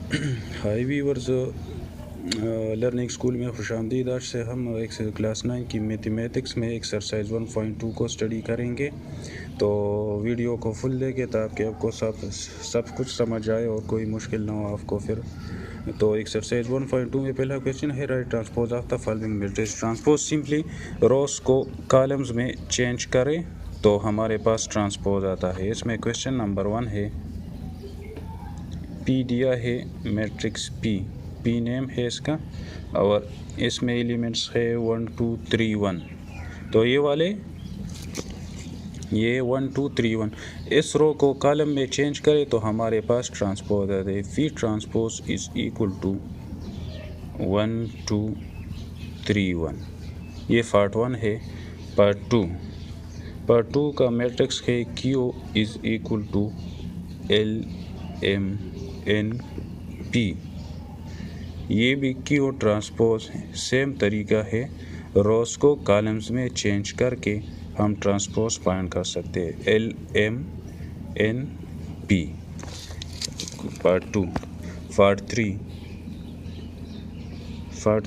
High viewers, learning school में खुशामदीद। आज से हम क्लास 9 की मैथमेटिक्स में एक्सरसाइज 1.2 को स्टडी करेंगे। तो वीडियो को फुल देखें ताकि आपको सब कुछ समझ आए और कोई मुश्किल ना हो आपको फिर। तो एक्सरसाइज 1.2 में पहला क्वेश्चन है, write transpose of the following matrix. Transpose simply rows को कॉलम्स में चेंज करें तो हमारे पास ट्रांसपोज आता है। इसमें क्वेश्चन नंबर 1 है, पी दिया है मैट्रिक्स पी नेम है इसका, और इसमें एलिमेंट्स है 1 2 3 1। तो ये 1 2 3 1 इस रो को कॉलम में चेंज करें तो हमारे पास ट्रांसपोज आता है। Phi transpose is equal to 1 2 3 1। ये पार्ट 1 है। पार्ट टू का मैट्रिक्स है Q is equal to L M N P. ये भी क्यू ट्रांसपोज सेम तरीका है, रोज को कॉलम्स में चेंज करके हम ट्रांसपोज फाइंड कर सकते हैं। L M N P. Part 2। Part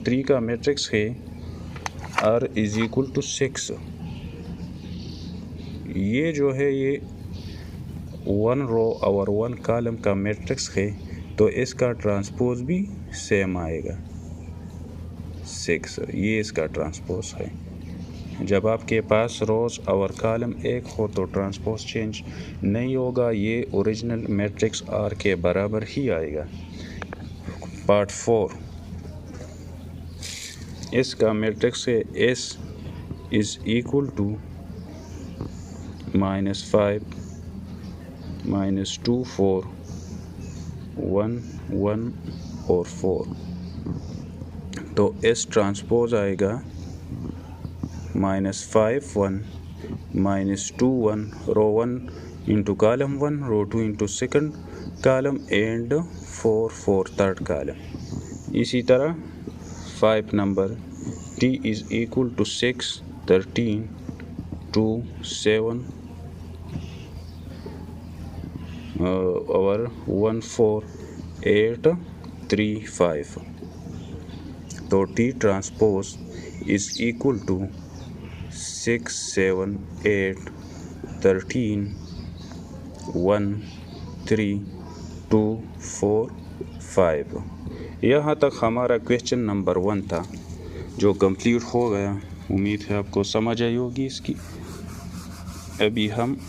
three का मैट्रिक्स है आर इज इक्वल टू 6। ये जो है ये 1 रो और 1 कॉलम का मैट्रिक्स है, तो इसका ट्रांसपोज भी सेम आएगा 6। ये इसका ट्रांसपोज है। जब आपके पास रोज और कॉलम एक हो तो ट्रांसपोज चेंज नहीं होगा, ये ओरिजिनल मैट्रिक्स आर के बराबर ही आएगा। पार्ट 4। इसका मैट्रिक्स है एस इज इक्वल टू -5 -2 4 1 1 और 4। तो एस ट्रांसपोज आएगा -5 1 -2 1, row 1 into column 1, row 2 into second column and 4 4 third column. इसी तरह 5 number T is equal to 6 13 2 7 और 1 4 8 3 5। तो T transpose is equal to 6 7 8 13 1 3 2 4 5। यहाँ तक हमारा क्वेश्चन नंबर 1 था जो कंप्लीट हो गया। उम्मीद है आपको समझ आई होगी इसकी। अभी हम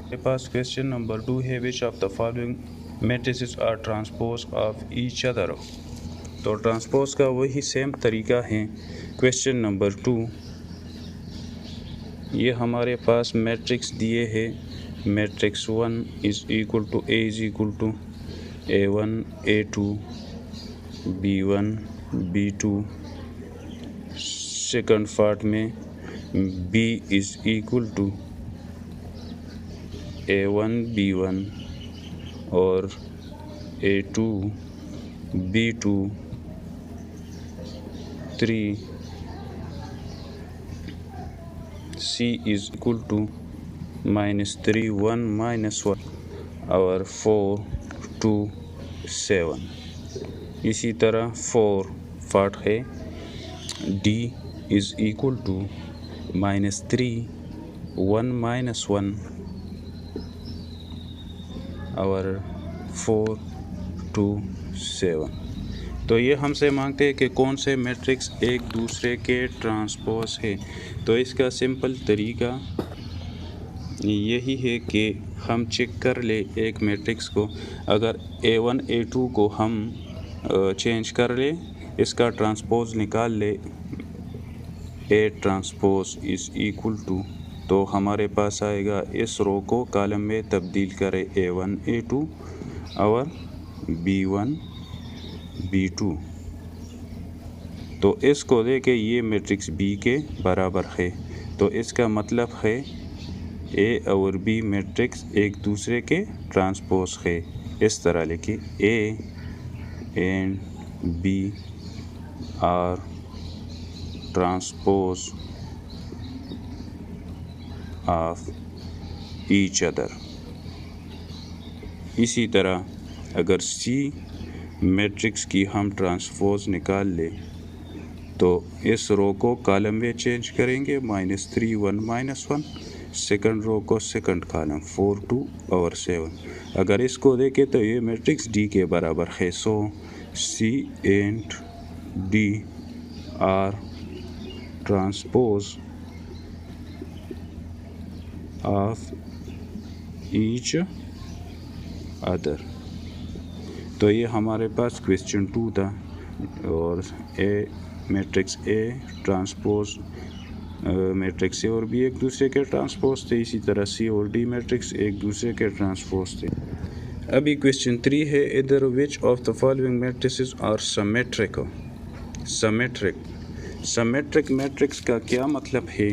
के पास क्वेश्चन नंबर 2 है, which of the following matrices are transpose of each other. तो ट्रांसपोज का वही सेम तरीका है। क्वेश्चन नंबर 2, ये हमारे पास मैट्रिक्स दिए हैं। Matrix 1 is equal to A is equal to A1 A2 B1 B2। Second part में B is equal to A1 B1 और A2 B2 3। C is equal to -3 1 -1 और 4 2 7। इसी तरह 4 पार्ट है। D is equal to -3 1 -1 और 4 2 7। तो ये हमसे मांगते हैं कि कौन से मैट्रिक्स एक दूसरे के ट्रांसपोज है। तो इसका सिंपल तरीका यही है कि हम चेक कर ले एक मैट्रिक्स को। अगर A1 A2 को हम चेंज कर ले, इसका ट्रांसपोज निकाल ले, A transpose is equal to, तो हमारे पास आएगा इस रो को कॉलम में तब्दील करें A1 A2 और B1 B2। तो इसको देके ये मैट्रिक्स B के बराबर है। तो इसका मतलब है A और B मैट्रिक्स एक दूसरे के ट्रांसपोज है। इस तरह लिखिए, A and B are transpose of each other. इसी तरह अगर सी मैट्रिक्स की हम ट्रांसपोज निकाल लें तो इस रो को कॉलम में चेंज करेंगे, -3 1 -1, सेकंड रो को सेकंड कॉलम 4 2 और 7। अगर इसको देखें तो ये मैट्रिक्स डी के बराबर है। So C and D are transpose of each other. तो ये हमारे पास क्वेश्चन 2 था। और A matrix A transpose matrix A और बी एक दूसरे के ट्रांसपोज थे, इसी तरह सी और डी मैट्रिक्स एक दूसरे के ट्रांसपोज थे। अभी क्वेश्चन 3 है, इधर which of the following matrices are symmetric. Symmetric matrix का क्या मतलब है?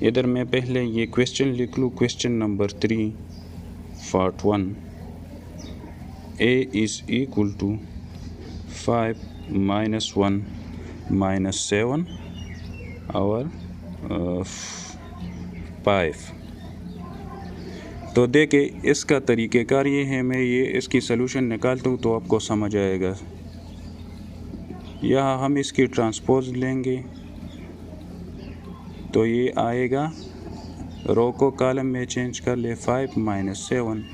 इधर मैं पहले ये क्वेश्चन लिख लूँ। Question number 3 part 1, A is equal to 5 minus 1 minus 7 और 5। तो देखें इसका तरीक़ेकार ये है, मैं ये इसकी सलूशन निकालता हूँ तो आपको समझ आएगा। यहाँ हम इसकी ट्रांसपोज लेंगे तो ये आएगा, रो को कॉलम में चेंज कर ले, 5 minus 7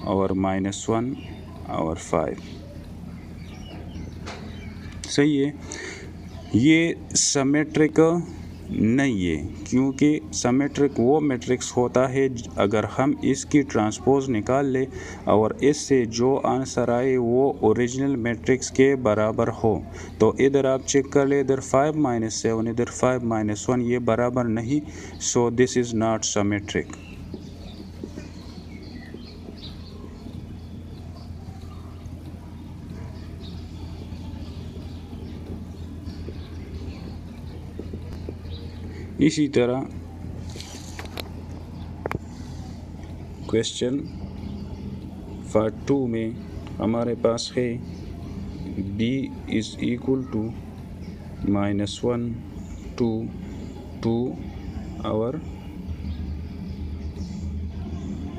और -1 और 5। सही है। ये सिमेट्रिक नहीं है, क्योंकि सिमेट्रिक वो मैट्रिक्स होता है अगर हम इसकी ट्रांसपोज निकाल ले और इससे जो आंसर आए वो ओरिजिनल मैट्रिक्स के बराबर हो। तो इधर आप चेक कर ले, इधर 5 minus 7, इधर 5 minus 1, ये बराबर नहीं। So this is not symmetric. इसी तरह क्वेश्चन पार्ट 2 में हमारे पास है b इज़ इक्वल टू -1 2 2 और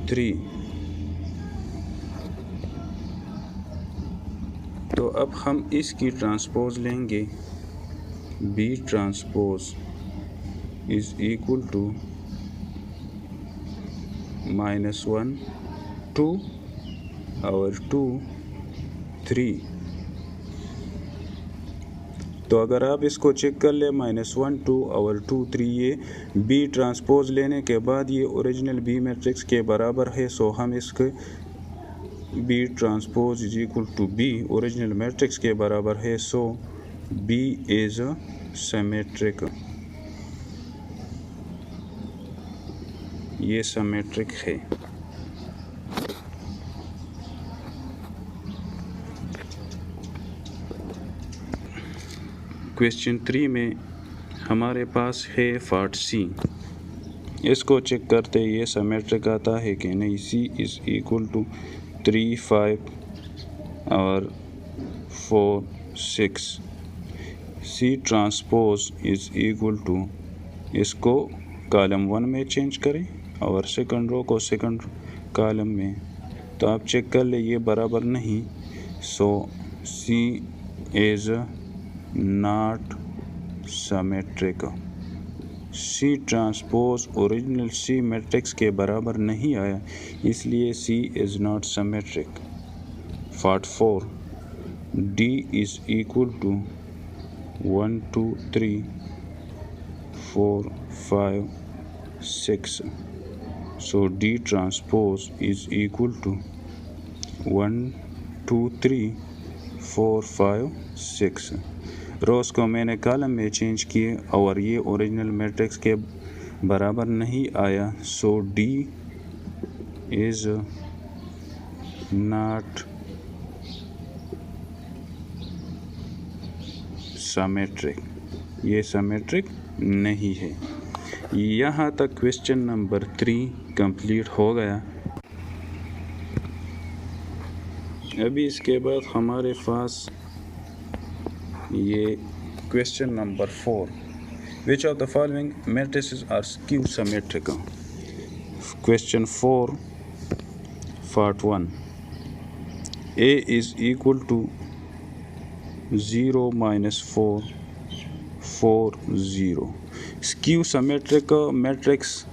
3। तो अब हम इसकी ट्रांसपोज लेंगे, b transpose is equal to -1 2 और 2 3। तो अगर आप इसको चेक कर ले, -1 2 और 2 3, ये बी ट्रांसपोज लेने के बाद ये ओरिजिनल बी मैट्रिक्स के बराबर है। सो हम इसके B transpose is equal to B original matrix के बराबर है। So B is symmetric. ये सिमेट्रिक है। क्वेश्चन 3 में हमारे पास है पार्ट सी। इसको चेक करते ये सिमेट्रिक आता है कि नहीं। सी इज़ इक्वल टू 3 5 और 4 6। C transpose is equal to, इसको कॉलम 1 में चेंज करें और सेकंड रो को सेकंड कॉलम में। तो आप चेक कर ले, ये बराबर नहीं। So C is not symmetric. C transpose original C matrix के बराबर नहीं आया, इसलिए C is not symmetric. Part 4, D is equal to 1 2 3 4 5 6। So D transpose is equal to 1 2 3 4 5 6। रोज़ को मैंने कॉलम में चेंज किए और ये ओरिजिनल मैट्रिक्स के बराबर नहीं आया। सो D इज़ नॉट सिमेट्रिक। ये सिमेट्रिक नहीं है। यहाँ तक क्वेश्चन नंबर 3 कंप्लीट हो गया। अभी इसके बाद हमारे पास ये question number 4, which of the following matrices are skew symmetric. Question 4 part 1. A is equal to 0 minus 4 4 0. Skew symmetric matrix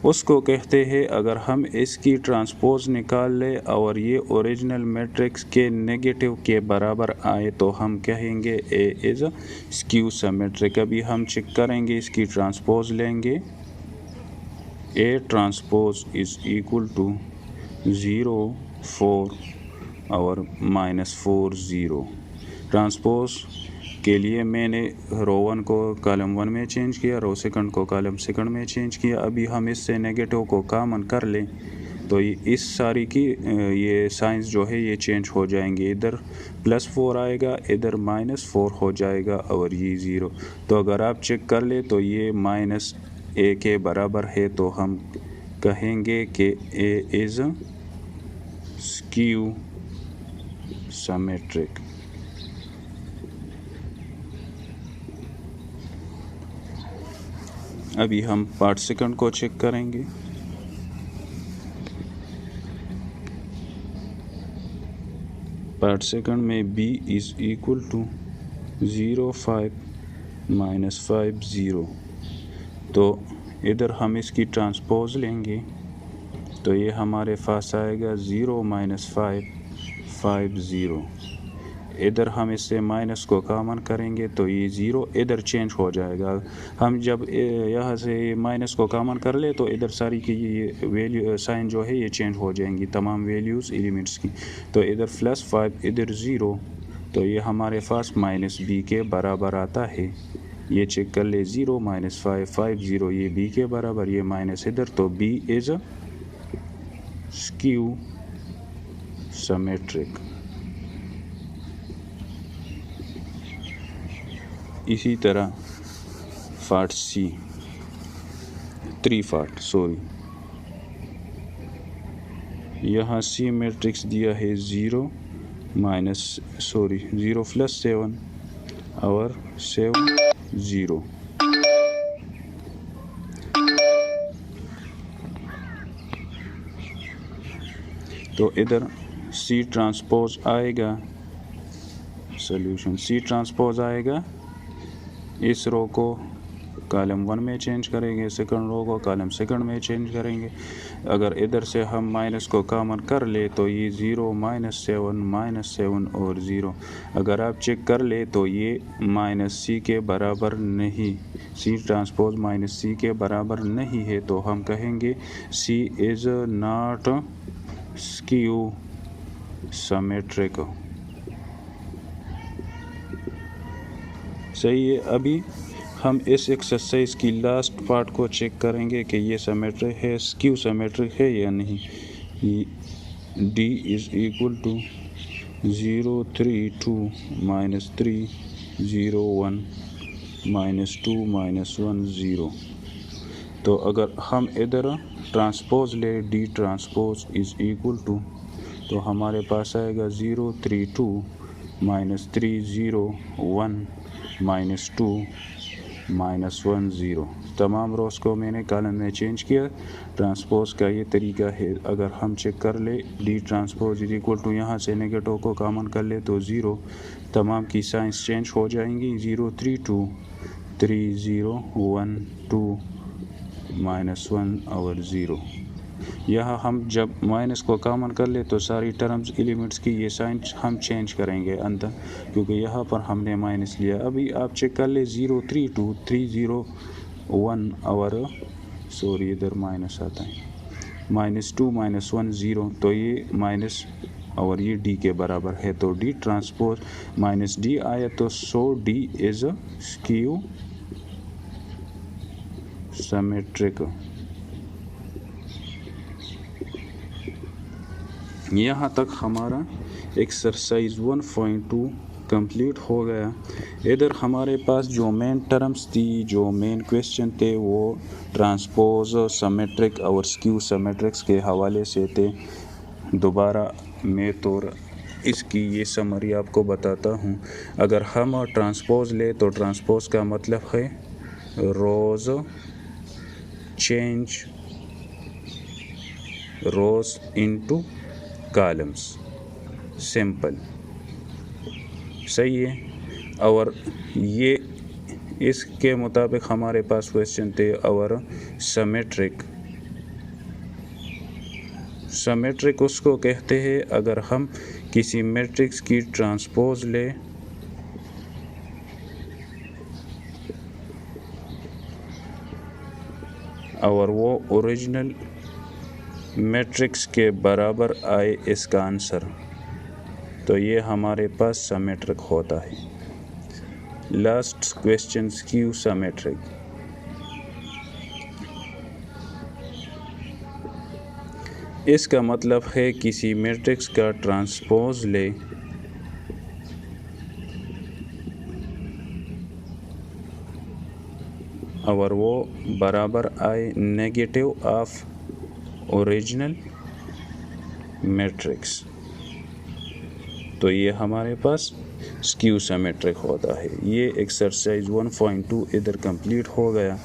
उसको कहते हैं अगर हम इसकी ट्रांसपोज निकाल लें और ये ओरिजिनल मैट्रिक्स के नेगेटिव के बराबर आए तो हम कहेंगे ए इज़ स्क्यू सिमेट्रिक। अभी हम चेक करेंगे, इसकी ट्रांसपोज लेंगे। A transpose is equal to 0 4 और -4 0। ट्रांसपोज के लिए मैंने रो 1 को कॉलम 1 में चेंज किया, रो सेकंड को कॉलम सेकंड में चेंज किया। अभी हम इससे नेगेटिव को कॉमन कर लें तो इस सारी की ये साइंस जो है ये चेंज हो जाएंगे। इधर +4 आएगा, इधर -4 हो जाएगा और ये 0। तो अगर आप चेक कर ले तो ये -a के बराबर है, तो हम कहेंगे कि a इज़ स्क्यू सिमेट्रिक। अभी हम पार्ट सेकंड को चेक करेंगे। पार्ट सेकंड में b इज़ इक्वल टू 0 5 -5 0। तो इधर हम इसकी ट्रांसपोज लेंगे तो ये हमारे पास आएगा 0 -5 5 0। इधर हम इससे माइनस को कॉमन करेंगे तो ये 0 इधर चेंज हो जाएगा। हम जब यहाँ से माइनस को कॉमन कर ले तो इधर सारी की ये वैल्यू साइन जो है ये चेंज हो जाएंगी, तमाम वैल्यूज़ एलिमेंट्स की। तो इधर +5 इधर 0, तो ये हमारे पास -b के बराबर आता है। ये चेक कर ले, 0 -5 5 0, ये b के बराबर, ये माइनस इधर, तो b इज़ स्क्यू सिमेट्रिक। इसी तरह पार्ट सी 3 पार्ट यहाँ सी मैट्रिक्स दिया है 0 +7 और 7 0। तो इधर सी ट्रांसपोज आएगा, सॉल्यूशन सी ट्रांसपोज आएगा। इस रो को कॉलम 1 में चेंज करेंगे, सेकंड रो को कॉलम सेकंड में चेंज करेंगे। अगर इधर से हम माइनस को कॉमन कर ले तो ये 0 -7 और 0। अगर आप चेक कर ले तो ये -c के बराबर नहीं, सी ट्रांसपोज -c के बराबर नहीं है, तो हम कहेंगे c is not skew symmetric. सही है। अभी हम इस एक्सरसाइज की लास्ट पार्ट को चेक करेंगे कि ये सिमेट्रिक है, स्क्यू सिमेट्रिक है या नहीं। d is equal to 0 3 2 -3 0 1 -2 -1 0। तो अगर हम इधर ट्रांसपोज ले, d transpose is equal to, तो हमारे पास आएगा 0 3 2 -3 0 1 -2 -1 0। तमाम रोज़ को मैंने कॉलम में चेंज किया। ट्रांसपोज का ये तरीका है। अगर हम चेक कर ले, D transpose is equal to, यहाँ से नेगेटिव को कॉमन कर ले तो 0, तमाम की साइंस चेंज हो जाएंगी। 0 3 2 3 0 1 2 -1 और 0। यहाँ हम जब माइनस को कॉमन कर ले तो सारी टर्म्स एलिमेंट्स की ये साइन हम चेंज करेंगे अंदर, क्योंकि यहाँ पर हमने माइनस लिया। अभी आप चेक कर ले, 0 3 2 3 0 1 और इधर माइनस आता है, -2 -1 0, तो ये माइनस और ये डी के बराबर है। तो डी ट्रांसपोज -d आया तो d इज़ स्क्यू सिमेट्रिक। यहाँ तक हमारा एक्सरसाइज 1.2 कंप्लीट हो गया। इधर हमारे पास जो मेन टर्म्स थी, जो मेन क्वेश्चन थे, वो ट्रांसपोज सिमेट्रिक और स्क्यू सिमेट्रिक्स के हवाले से थे। दोबारा मैं तो इसकी ये समरी आपको बताता हूँ। अगर हम ट्रांसपोज ले तो ट्रांसपोज का मतलब है rows change rows into columns. Simple, सही है। और ये इसके मुताबिक हमारे पास क्वेश्चन थे। और सिमेट्रिक उसको कहते हैं अगर हम किसी मैट्रिक्स की ट्रांसपोज लें और वो ओरिजिनल मैट्रिक्स के बराबर आए इसका आंसर, तो ये हमारे पास सिमेट्रिक होता है। Last question skew symmetric. इसका मतलब है किसी मैट्रिक्स का ट्रांसपोज ले और वो बराबर आए नेगेटिव ऑफ ओरिजिनल मैट्रिक्स, तो ये हमारे पास स्क्यू सिमेट्रिक होता है। ये एक्सरसाइज 1.2 इधर कंप्लीट हो गया।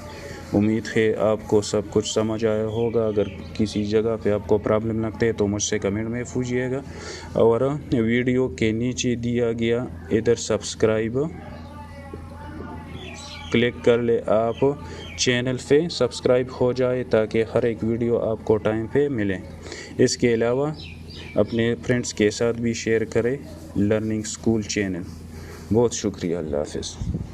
उम्मीद है आपको सब कुछ समझ आया होगा। अगर किसी जगह पे आपको प्रॉब्लम लगते है तो मुझसे कमेंट में पूछिएगा। और वीडियो के नीचे दिया गया इधर सब्सक्राइब क्लिक कर ले, आप चैनल पे सब्सक्राइब हो जाए ताकि हर एक वीडियो आपको टाइम पे मिले। इसके अलावा अपने फ्रेंड्स के साथ भी शेयर करें लर्निंग स्कूल चैनल। बहुत शुक्रिया। अल्लाह हाफ़िज़।